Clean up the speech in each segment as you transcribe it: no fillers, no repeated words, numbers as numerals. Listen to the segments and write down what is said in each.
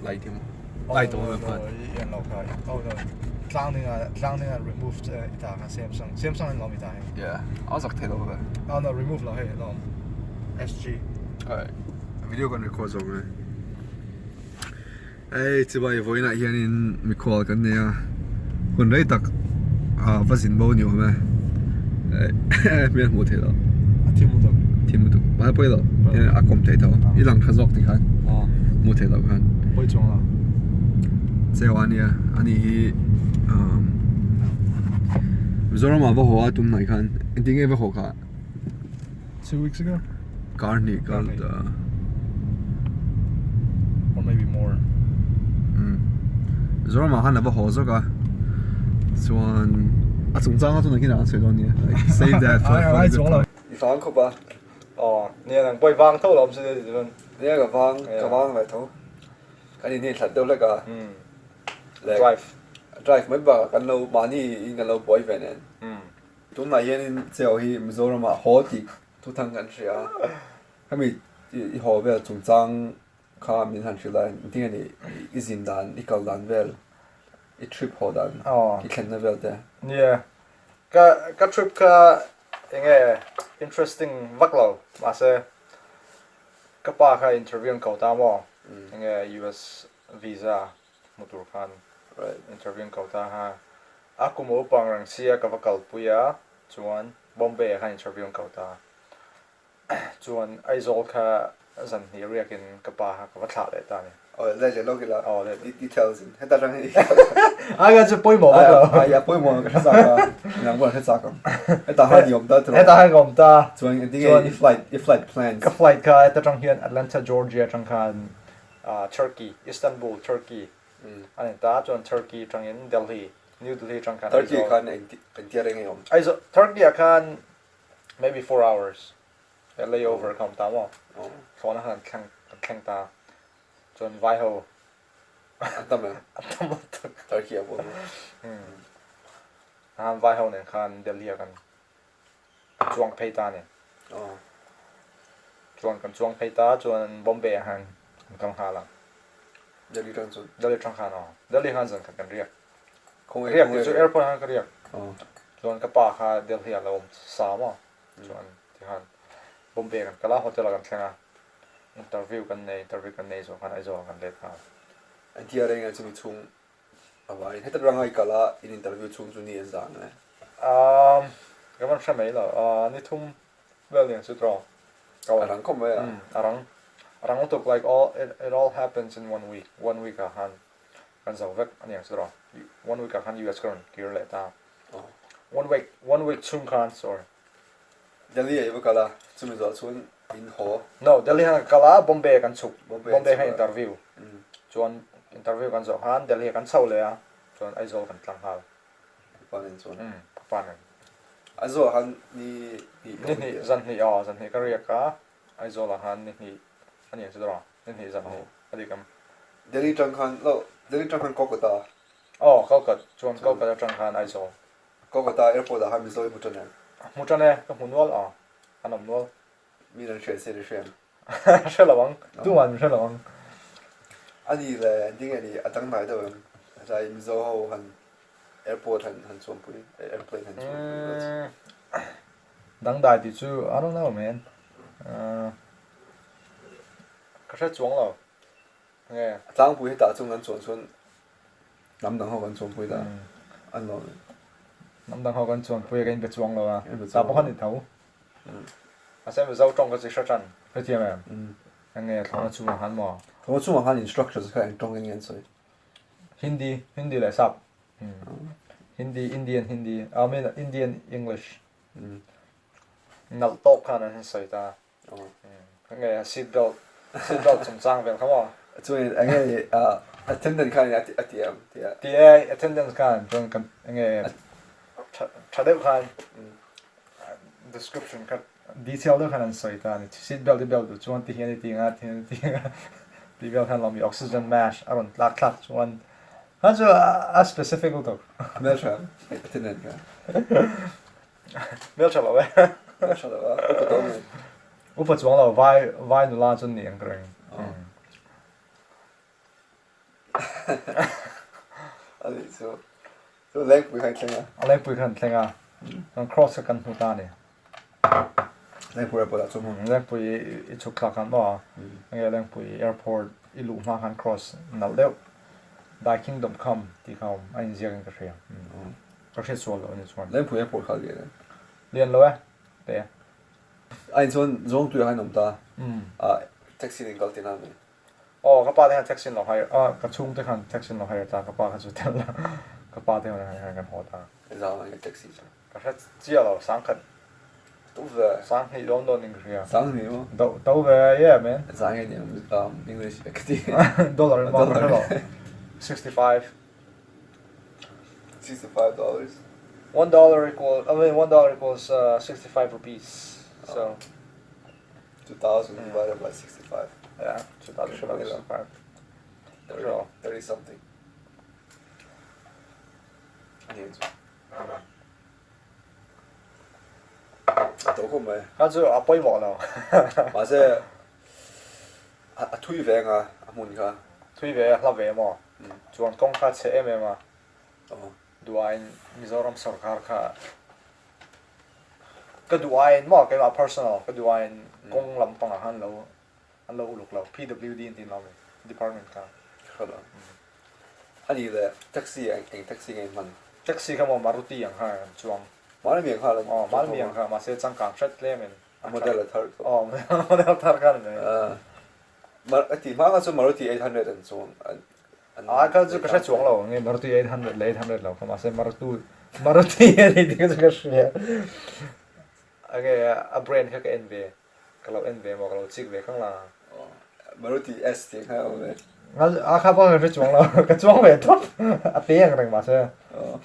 lại thêm lại tổ về phần yên lâu khai oh no tlang ninga remove ita ka Samsung in lom ita yeah áo giặc thế đâu vậy oh no remove lo hey lom SG video còn record rồi này ấy chỉ bây voi này hiện in mình call cái này à còn đấy tắc phát sinh bao nhiêu mà miền một thế đó team một đó bao nhiêu đó à công ty đó ít lần khát dọc thì khăn một thế đó khăn bao nhiêu là giờ anh ấy rồi mà vào hoa tụm này khăn anh tiếng vào hoa cả 2 weeks ago Carnival or maybe more rồi mà hắn là vào hoa rồi cả Chuan chung chang tu na kina an chhelo ni save that ai chung lo I fang ko ba nia nang boi wang tho lom se de don nia ka wang lai tho kan ni thlat deuh leka drive mai ba kan lo mani in kan lo boi ven en tu na yen in cheo hi Mizoram a ho ti tu thang kan ria kami I ho ve chung chang kha min han thila ting ani izin dan ikal dan vel I trip ho dan I khen na vel te yeah ka trip ka enge interesting vaklo ma se ka pa kha interview ko ta mo enge US visa motor khan right interview ko ta ha aku mo pang rang sia ka vakal puya chuan Bombay kha interview ko ta chuan aizol kha zan hi riakin ka pa ha ka thla le ta ni le lo kila le details in heta rang hi aga chu poi mo ba ya poi mo ka sa ka nang bo heta ka heta ha yom da tro heta ha gom ta chuan ding flight plans ka flight ka ta tang hian Atlanta Georgia tang khan Turkey Istanbul Turkey ani ta chuan Turkey tang in Delhi New Delhi tang khan Turkey khan en tiareng yom aizo Turkey khan maybe 4 hours layover kam ta mo phone han khang ta chuan vai ho atam Turkey abo vai ho ne khan Delhi kan chuang phei ta ne chuan kan chuang phei ta chuan Bombay han kam hala Delhi tang khan Delhi han zan kan riak không riak chu airport han ka riak chuan ka pa kha Delhi alom sa ma chuan ti han Bombay kan kala hotel kan thlanga interview kan nei so kan aizo kan le kha en tiareng a chumi chung awai heta rangai kala in interview chung chu ni zang ne kaman shamai lo ni thum well yang su tro arang kom ya arang took like it all happens in 1 week a han kan zo vek ani yang su tro 1 week a han US kron kir le ta 1 week chung khan sorry Delhi ai kala chumi zo chun in ho no Delhi han kala Bombay kan chuk Bombay han interview chuan interview kan zo han Delhi kan chau le a chuan aizo kan tlang hal panen chuan panen azo han ni zan ni ka ka aizo la han ni ani se dra ni zan ni adi kam Delhi tang khan Kolkata Kolkata chuan Kolkata tang khan aizo Kolkata airport da han zoi mutane mutane ka hunwal anam nol mi ran share se shem shelawang tuan shelawang ani le ding ani atang mai da sai mi zo ho han airport han chom pui airplane han chom dang dai ti chu I don't know man ka se chuang lo nge tang pui ta chung an chon nam dang ho kan chom pui da an lo nam dang ho kan chuan pui kan be chuang lo ta pa han ni thau a sem zo trong ka chi sha chan he ti ma nge thong chu han mo thong chu han instructors ka en tong ngen soi Hindi le sap Hindi Indian Hindi I mean Indian English nal tok khan an sai ta nge seat belt chung chang vel khamo chu nge attendant kan atm attendance khan chung kan nge thadeu khan description kan detail do khan an sai ta ni seat belt chuan ti hian ti nga ti belt khan lam oxygen mask aron tlak chuan han chu a specific to Melcha attendant ka Melcha lo we Melcha lo upa chuang lo vai nu la chun ni ang kreng anh số số leg bị hay chăng à Alai pui khan tlenga ang cross kan huta ni leg pura pura chung leng pui I chuk thla kan ba nge leng pui airport ilu ma kan cross nal deuh dai kingdom come ti khom ain ziang ka hria ka hria chuan lo ni chuan leg pura pura khal ge lian lo te anh chuan zong tu hai nom ta à taxi ning kal tin an oh ka pa de han taxi lo hai ka chung te khan taxi lo hai ta ka pa ka chu tel la ka pa de han kan ho ta za ang taxi ka hria chia lo sang khat tu ve sang hi long don ning hria sang ni mo do ve yeah man za ang ni English ekti dollar ma ka lo 65 $65 $1 equals 65 rupees. So 2000 divided by 65 yeah, 2065. 30 something anh đâu có mấy Hắn chưa à bơi mỏ nào. mà sẽ thui về à muốn cả Thui về là về mỏ. Chuan công khai chế em mà. Duain Mizoram Sarkar kha. Cái duain mỏ cái là personal, cái duain công làm bằng hắn lâu lục lâu PWD tin làm department kha. không đâu anh là taxi anh taxi anh mình Taxi cái mỏ Maruti yang ha chuan. mà miệng ha là Mal miang kha mà sẽ chẳng cảm set lên mình. model là thar Model thar kan này. mà thì mà cái số Maruti 800 and so cái chỗ cái chuông lâu nghe Maruti 800 800 lâu mà sẽ Maruti thì cái cái gì cái brand cái NV cái lâu NV mà cái lâu chic về không là Maruti S thì hay không khác bao cái chuông lâu cái chuông về tốt tiền cái mà sẽ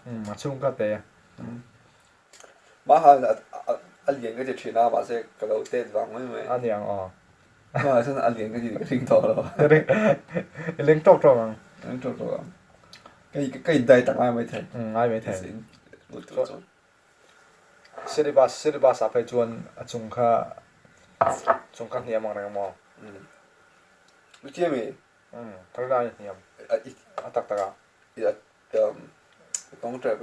mà chung cái tiền mà anh liền cái chuyện nào mà sẽ cái lâu tên vàng mấy anh yang mà sao anh liền cái gì cái linh to rồi cái linh tốt rồi linh to rồi cái đại tặng ai mới thấy ai mới thấy một chút City bus phải chuan chung kha niệm mang rằng mò lúc kia mi thằng này niệm tắc công trap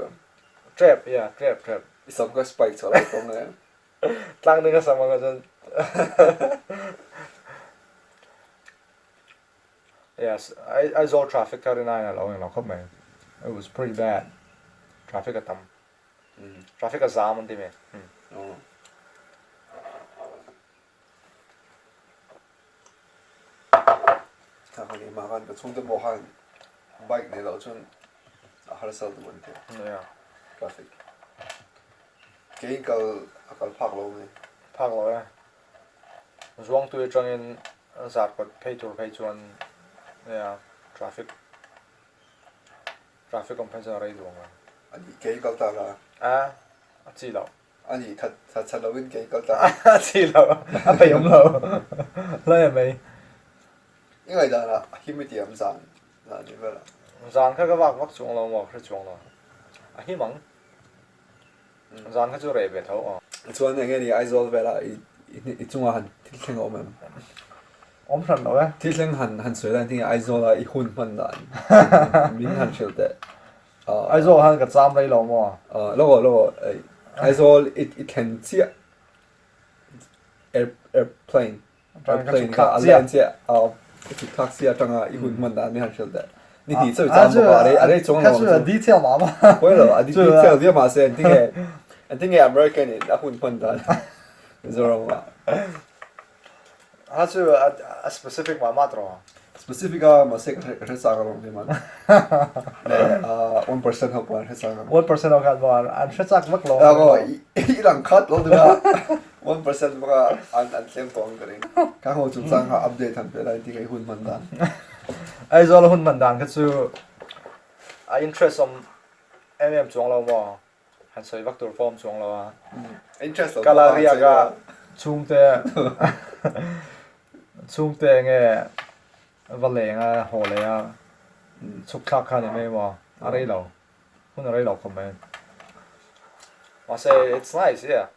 trap xong cái spike cho lại công này tăng lên cái sao mà cái yes I saw traffic 39 along in Lokhom man it was pretty bad traffic at tam traffic at jam on time thằng này mà cái chung tới bộ hàng bike này đâu chung har sal du vấn đề yeah traffic cái cái park lâu này park lo ya zuang tu chang in zat ko pay chuan yeah traffic on pensa rai duang anh cái ta là chi lo anh thật lâu in cái ta chi lo pay yom lo lo mai 因为là hiếm mấy điểm giảm là như vậy là zan kha ka wak chuang lo mo kha chuang lo hi mang zan kha chu re be tho cho nên cái này isol về là ít chung hẳn thiết lên ông em om san lo ya thiết lên hẳn sửa lại thì isol là ít hun phân đàn mình hẳn chịu đấy ai zo han ka cham lai lo mo lo isol ít thành chia airplane cả alien chia cái taxi trong ít hun phân đàn mình hẳn chịu đấy你第一次咱们把那种咯，是 detail 嘛嘛，我了，你 detail 啲嘛先，定係 American 人一換混蛋，你知道嗎？它是a specific 嘛嘛咯 specific 啊，嘛識係啥個東西嘛？1% 好關係啥個？1% 我看過，按實質乜咯？個一兩 cut 咯對吧？1% 嗰個按正當嘅咧，剛好仲爭下 update 同別嚟啲嘅換混蛋。ai zo lo hun man dan ka chu a interest om chuang lo mo han soi vak tur form chuang lo interest kalaria ga chung te nge vale nga ho le ya chuk thak kha ni me mo arei lo hun arei lo kom men ma say it's nice yeah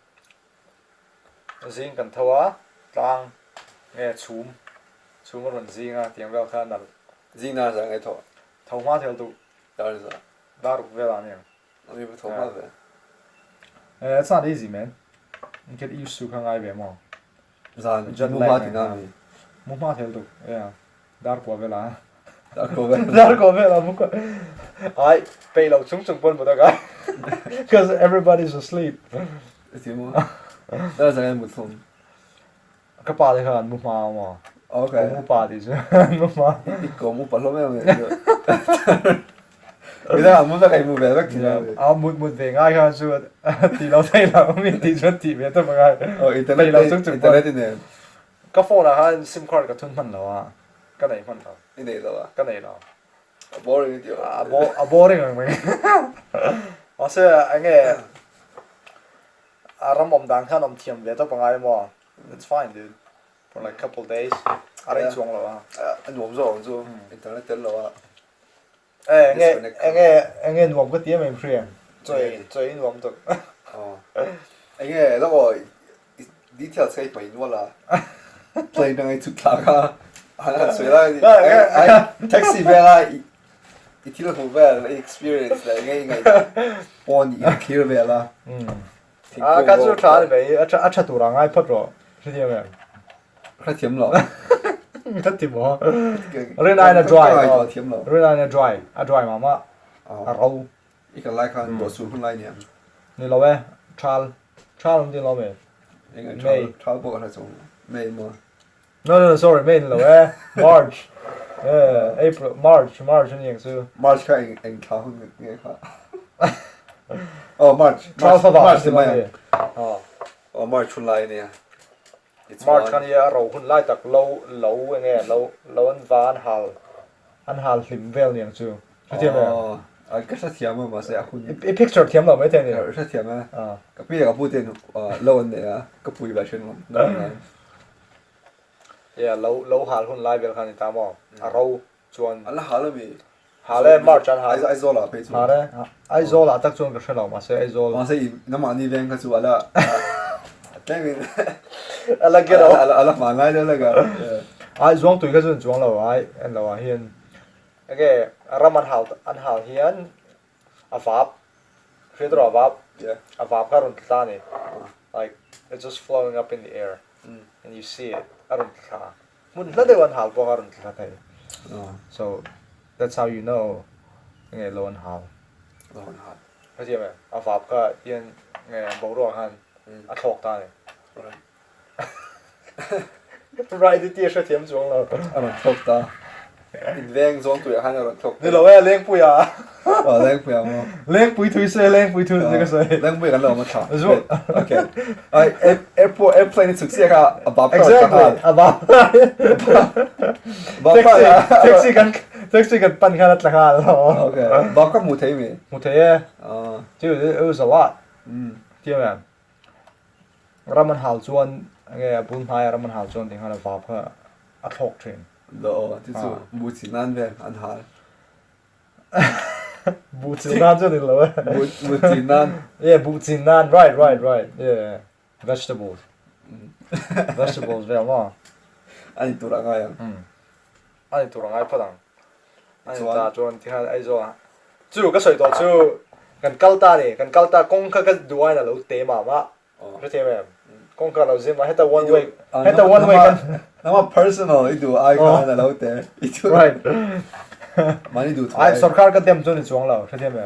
zing kan thawa tlang nge chum ron zinga tiang wel kha na Zina rằng cái thôi thầu má theo tụ đó là đa rục về là nè anh bị thấu mắt về it's not easy man you get used to khang ai về mà ra Jet mua lag hoa này, thì nào mi mua má theo tụ yeah đa rục về là đã có về đa rục về là mua cái ai bây lâu chúng chúng quân một cái because everybody's asleep thì mua đó là cái một thùng cái bà thì hơn mua mà ok mua bà thì chứ mua mà ít có mua bẩn lắm em người ta muốn ra cái mua về bác thì nào một về ngay hơn chứ thì lâu thấy là mình thì chuẩn thì về tôi mà ngay internet lâu chúng chúng internet thì nè cái phone là hắn sim card cái thun phân rồi à cái này phân rồi cái này đâu à cái này rồi boring điều boring rồi mình mà sẽ anh nghe ram om dang than om thiam về tôi bằng ai mà it's fine dude for like couple days anh chuông rồi à anh uống rồi chứ internet tên rồi à anh nghe nuông cái tiếng mình phèn chơi nuông được anh nghe nó gọi đi theo xe phải nuông là play đang ngay chụp thằng anh suy ra taxi về là ít thiếu không về là experience là ngay on đi kia về là cái chỗ trả về chắc tụi rằng ai phát rồi thế thì mà khá thiếm rồi khá thiếm mà rồi này là dry rồi này là dry mà rau ít cái like han đồ sủi không like nhỉนี่เราเว้ยชาลจริงเราเว้ย May travel bộ là giống May mà no sorry May เราเว้ย March April March นี่ยังซื้อ March ก็เองเขาเงี้ยครับMarch ใช่ไหมMarch ชุนไลเนี่ย March กันเนี่ยเราคุณไล่จากเราอย่างเงี้ยเราอันวานอันหาลิมเวลเนี่ยยังซื้อใช่ไหมcái sát thiam mà sẽ không cái picture thiamเราไม่เท่นี่sát thiam á cái bây giờ cái bút tiền lâu này á cái bùi vào trên mà yeah lâuหาคุณไล่เวลคันนี่ตามเราชวนanh là hả là gì hảเลย March อันหาไอ้โซล่าไปชวนหาเลยไอ้โซล่าตักชวนกับเรามาเสียไอ้โซล่ามาเสียน้ำมันนี่เองก็ชวนละแต่เป็นอะไรกันอะไรมาง่ายเลยกันไอ้จวงตุยก็ชวนจวงเราไอ้เราเฮียนโอเครามันอันหาเฮียนอาฟับคือตัวอาฟับก็รุนตานี่ like it's just flowing up in the air and you see it อรุณตามันแล้วเดี๋ยววันหาพวกอรุณตาไทย so that's how you know ไงโลนหาเข้าใจไหมอาฟับก็ยังไงบอกรัวหันอาทอกตานี่ right ที่เชื่อเทียมจวงเราอร่อยทุกตาอินเวงจงตัวหันอร่อยทุกนี่เราเลี้ยงปุยอ่ะเลี้ยงปุยมั้งเลี้ยงปุยทุยเซ่เลี้ยงปุยทุยนี่ก็เซ่เลี้ยงปุยกันเรามาถ่ายโอเคairplane สุดเสียค่ะบับ exactly บับtaxiกันปั่นขนาดราคาแล้วโอเคบับก็มูเทมีมูเทจู่ it was a lot เที่ยวแบบรามันหาจวนไงบุญพายรามันหาจวนถึงขนาดบับก็อัดหกเทรนโลที่สุดบูจินันเวนอันหาบูจินันจริงเลยบูจินัน yeah บูจินัน right yeah vegetables เวลมาอันนี้ตัวอะไรอ่ะอันนี้ตัวอะไรพอดังอันนี้ตาจวนที่เขาไอ้จวนจู่ก็สวยตัวจู่กันกัลตาเนี่ยกันกัลตากงก็ดูไอ้น่ะเราเตะมารู้ใช่ไหมกงก็เราเสียมาให้แต่ one way กันน้ำมัน personal อีดูไอ้ก็น่ะเราเตะอีดู right มันอีดูไอ้สุรคาร์ก็เต็มจนในจวงเราใช่ไหม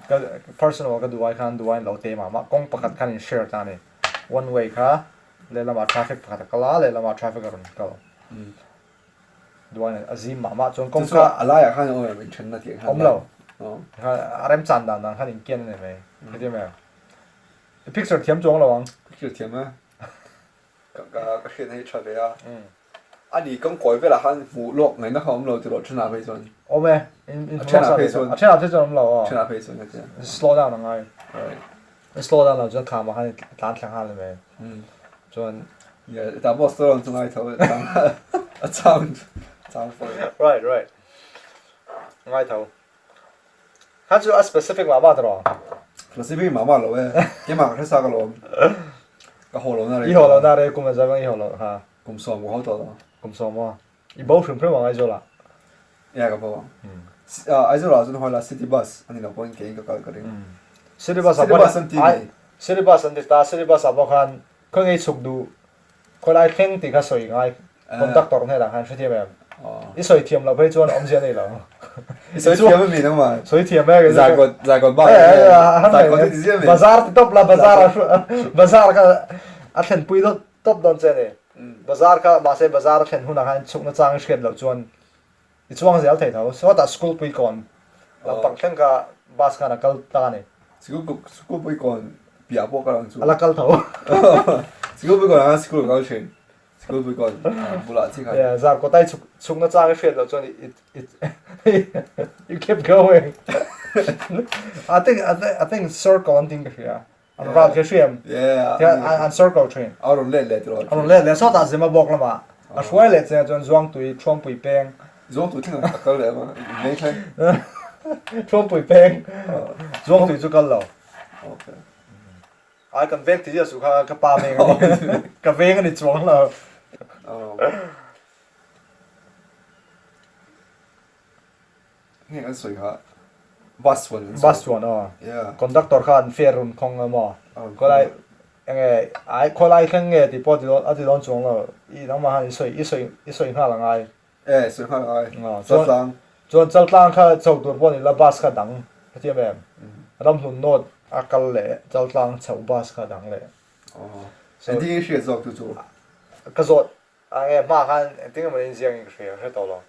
ก็ personal ก็ดูไอ้คันดูไอ้เราเตะมากงประกาศคัน share ตาเนี่ย one way ค่ะเลยละมา traffic ประกาศก็ล้าเลยละมา traffic ก็รุนก็ดูไอ้เนี่ยazim มาจนกงก็อะไรอ่ะคันโอ้ยเป็นชั้นน่ะเถียงผมเราอะไรมันจันดันคันอินเกียนเนี่ยไหมใช่ไหม picture เทียมจวงเราวัง picture เทียมอ่ะก็เขียนให้ชัดเลยอ่ะอันนี้ก็ก่อยไปละฮันฟูโลกไงนะเขาเราจะรอชนะไปจนโอ้แม่ชนะไปจนเราอ่ะชนะไปจนก็จะ slow down ยังไง slow down เราจะข้ามมาให้ร้านแข่งขันเลยไหมจนอย่าแต่บอก slow down ตรงไหนเท่าจัง right ง่ายเท่าถ้าจะ specific มาบ้างตลอด specific มาบ้างเลยเว้ยที่มาแค่สักลมก็หัวลมนั่นเลยอีหัวลมนั่นเลยกูมันจะเป็นอีหัวลมฮะผมซ้อมกูเขาต่อผมซ้อมว่าอีบ้าถึงเพื่อนว่าไงจ้ะล่ะแย่กับพ่อ ai zo la zun hola city bus ani la point ke ka ka ring city bus city bus an ti ni city bus an ta city bus abo khan khoi ngei chuk du khoi lai theng ti kha soi ngai conductor ne la khan thia mem i soi thiam la phei chuan om jen nei la i soi thiam mi nang ma soi thiam me za got ba za got ti jem bazar ti top la bazar ka a then pui do top don che ne bazar ka ma se bazar then huna khan chuk na chang sket lo chuan i chuang zel thei tho so ta school pui kon la pang theng ka bus kana kal ta ne school pui kon pia po ka lang chu ala kal tho school pui kon school ka chen school pui kon bula chi ka yeah zar ko tai chuk na chang sket lo chuan you kept going I think circle and thing here on route ke shim yeah and circle train aron le tro aron le so ta zema bok lama a shwai le chen chuan zwang tui thom pui peng zo tu thing ka le ma nei khai thom pui peng zwang tui chu kal lo okay ai kan vek ti su ka pa me ka veng ani chuang lo nghe anh soi ha bus one yeah conductor khan ferun khong ma ko lai enge ai ko lai khang nge ti po ti don chuang lo I nang ma han i soi ha la ngai soi ha ai chuan chal tlang kha chau tur po ni la bus kha dang ti mem ram hun not akal le chal tlang chau bus kha dang le so đi cái zo tu chu ka zot ange ma khan ting ma in jiang he to lo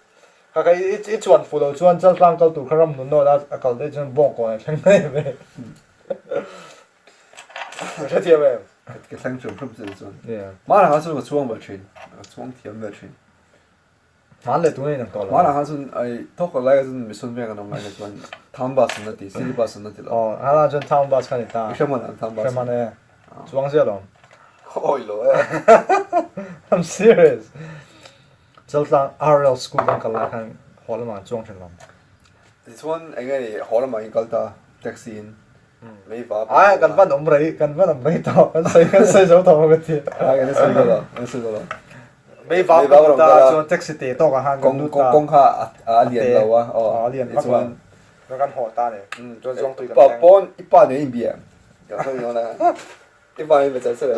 ka kai I chuan fu lo chuan chal tlang kal tur kharam nun no da akal de chuan bong ko thang nei me thế thì em cái thằng chồng không chịu chuan yeah mà là hắn xuân chuang vào chuyện chuang thiam vào chuyện mà le tu nei nang to lo mà là hắn xuân ai thóc cái lại xuân mình xuân về cái nông này chuan tham bus nó thì city bus nó thì lo hala chuan town bus khan ta cái mà tham bus cái mà ne chuang sia lo ôi lo I'm serious chal tlang RL school kan kala khan hol ma chuang chen lam this one anh ấy hỏi là mày câu ta taxi in mấy vợ ai kan van om rei to kan sei zo to cái ti ai cái này soi đó mấy vợ ta chuan taxi te to ka han công ha liền lâu à liền this one nó kan ho ta ne chuan chuang tui bảo pon ít ba年一边然后呢一般人在这里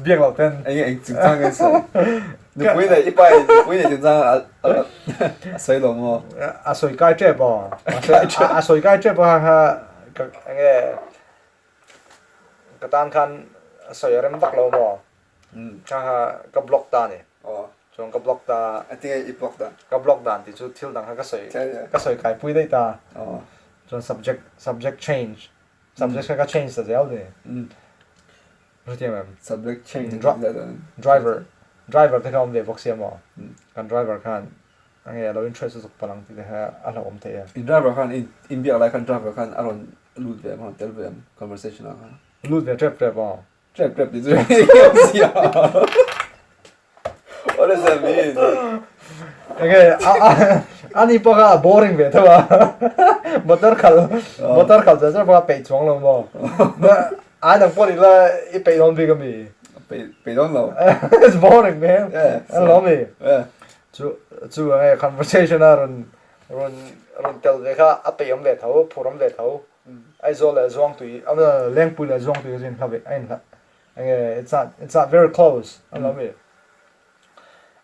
biếng lo ten anh紧张cái事你不会的一般不会紧张谁懂哦soi kai che bo soi kai che bo ha ka nge ka tan khan soi rem bak lo mo ka block ta ne chuan ka block ta I think it blocked that ka block dan ti chu thil dang ka soi kai pui dei ta chuan subject change subject ka change ta zel de rồi thì em subject change driver thì không để vóc xe mà kan driver khan anh ấy lo interest suk palang ti ha ala om te in driver khan in bia like kan driver khan aron lut ve ma tel ve conversation khan lut ve trap ba trap đi rồi what does that mean okay ani pa boring ve thawa motor khal ja ba pe chong lo mo ai đang bỏ đi là ít bị đòn bị cái gì bị đòn lâu it's boring man anh lo mi chú anh conversation à rồi tel về cả áp bị về thấu phụ về thấu ai rồi là zoang tùy anh là leng pui là zoang tùy cái gì không anh it's not very close anh lo mi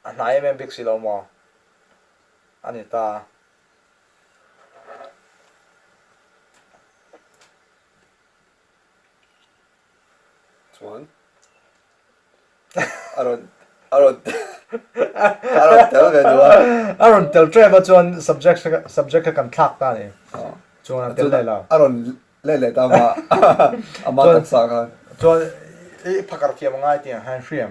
anh này em biết gì đâu mà anh ta one I don't tell cái đó I don't tell driver chuan subject kan thak ta ni chuan tel lai la I don't le ta ma ama tak sa ka chuan I phakar thiam ngai ti han hriam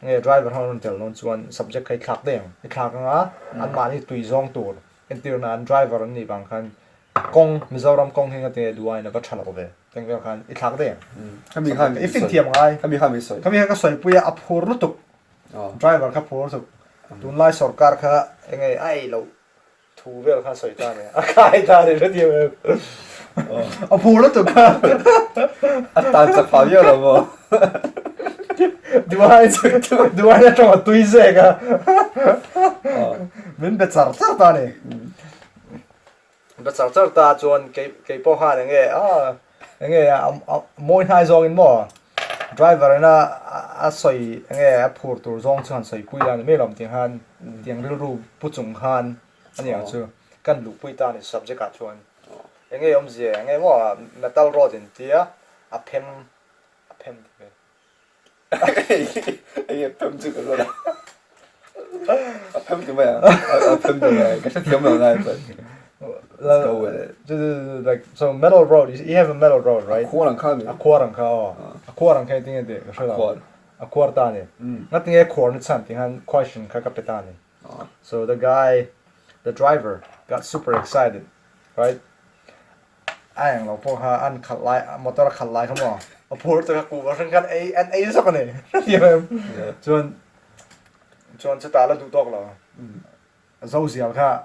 nge driver hon tel non chuan subject kai thak deng I thak nga an ma ni tui zong tur entir na an driver an ni bang khan kong Mizoram kong hinga te duai na ka thala ko ve tengel khan I thak deng kami khan I fin thiam ngai kami soi kami ka soi puya aphur lutuk driver ka phur tuk tun lai sarkar kha nge ai lo thu vel kha soi ta ne a khai ta ne re thiam aphur lutuk ta sa pa yo lo mo duai na tong tui ze ka min be char ta ne bắt chào chào ta chuan cái po ha nghe mỗi hai zong in mo driver na soi nghe phur tur zong chuan soi pui la me lom tiếng han tiếng ril ru pu chung han ani ang chu kan lu pui ta ni subject a chuan nghe gì nghe mo metal rod in tia a phem anh phim chứ cái rồi phim cái mày phim cái cái thiếu nào này vậy let's go with it just like so metal road you have a metal road right quarter khăn a quarter cái tiếng gì cái sao a quarter ta ni ngắt tiếng quarter ni chan tiếng han question ka kapitan ni so the driver got super excited right anh lo po ha an khat lai motor khat lai không à phur to ku wa sang kan a sao này chuan chu ta la du tok lo zo zial kha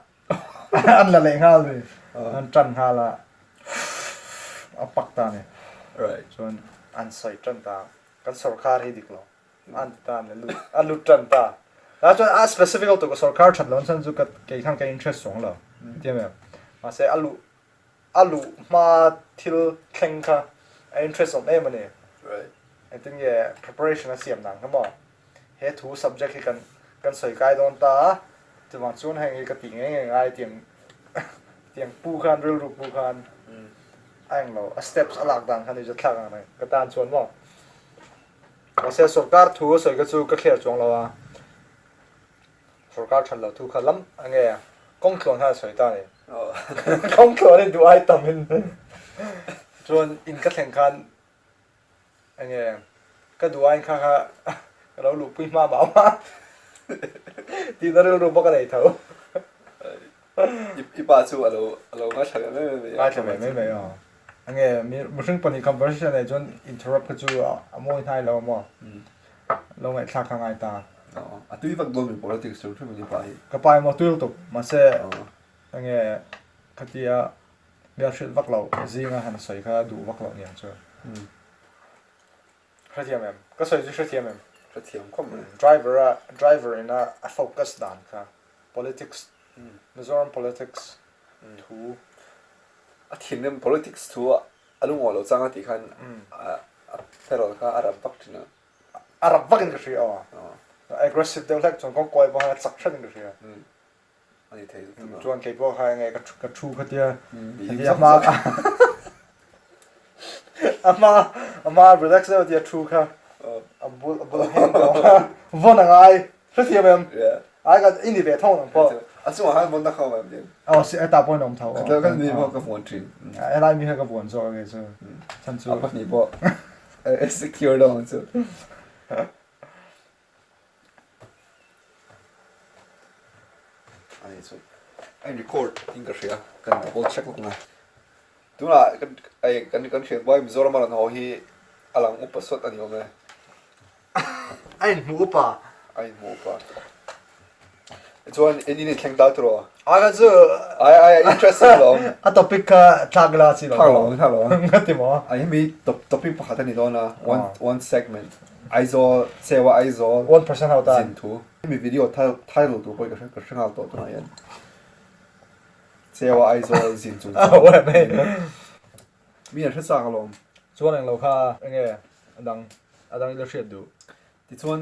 an la le nga le an chan ha la a pak ta ne right chuan an soi chan ta kan sarkar hi dik lo an ta ne lu chan ta la chuan a specific to sarkar chan lo chan chu ka ke khang ka interest song lo tiam ma se alu ma til thleng kha interest of em ani right I think preparation a siam nang kamo he thu subject hi kan soi kai don ta chuan chuan hang ka ti ngai tiang pu khan ril ru pu khan ang lo a steps alak dang khan je thlang ngai ka tan chuan mo ma se sarkar thu soi ka chu ka kher chong lo a sarkar than lo thu khalam ange kong thlon ha soi ta ni kong thlon ni du ai tamin chuan in ka thleng khan ange ka du ai kha lo lu pui ma ti na ru ba ka nei tho ipa chu alo nga thang ai thang me ange mi sing pani conversation nei chuan interrupt ka chu a moi thai lo mo lo ngai thla khang ai ta a tui vak dom politics chu thu ni pai ka pai mo tuil to ma se ange khatia bia shit vak lo zinga han soi kha du vak lo ni chu khatia mem ka soi chu khatia mem cho thiam khom driver in a focus dan kha politics Mizoram politics thu a thin nem politics thu alu ngo lo changa ti khan a pero kha arab bak thina arab vak in ka shri aggressive de lek chong kong koi ba ha chak thang ka shri ani thei tu chuan ke bo ha ngai ka thu khatia ama relax out dia thu kha abul hen ko von ngai khatia mem ai ga in di ve thong po a chu ha mon na khaw mem din si ta point om thau ka kan ni mo ka phone trin ai lai mi ha ka bon so ge so chan chu apa ni bo secure down chu ai chu ai record tin ka shia kan double check lok na tu la kan share boy Mizoram an ho hi alang upasot ani ome ai mu pa ai mo pa chuan eni ni thleng ta tro aga chu ai interested lo a topic ka thagla chi lo thalo ngati mo ai mi topic pakhat ani dona one segment aizo sewa aizo 1% how ta zin thu mi video title tu poi ka hringal to na yan sewa aizo zin chu wa me mi an thasa kalom chuan ang lo kha nge adang leadership du ti chuan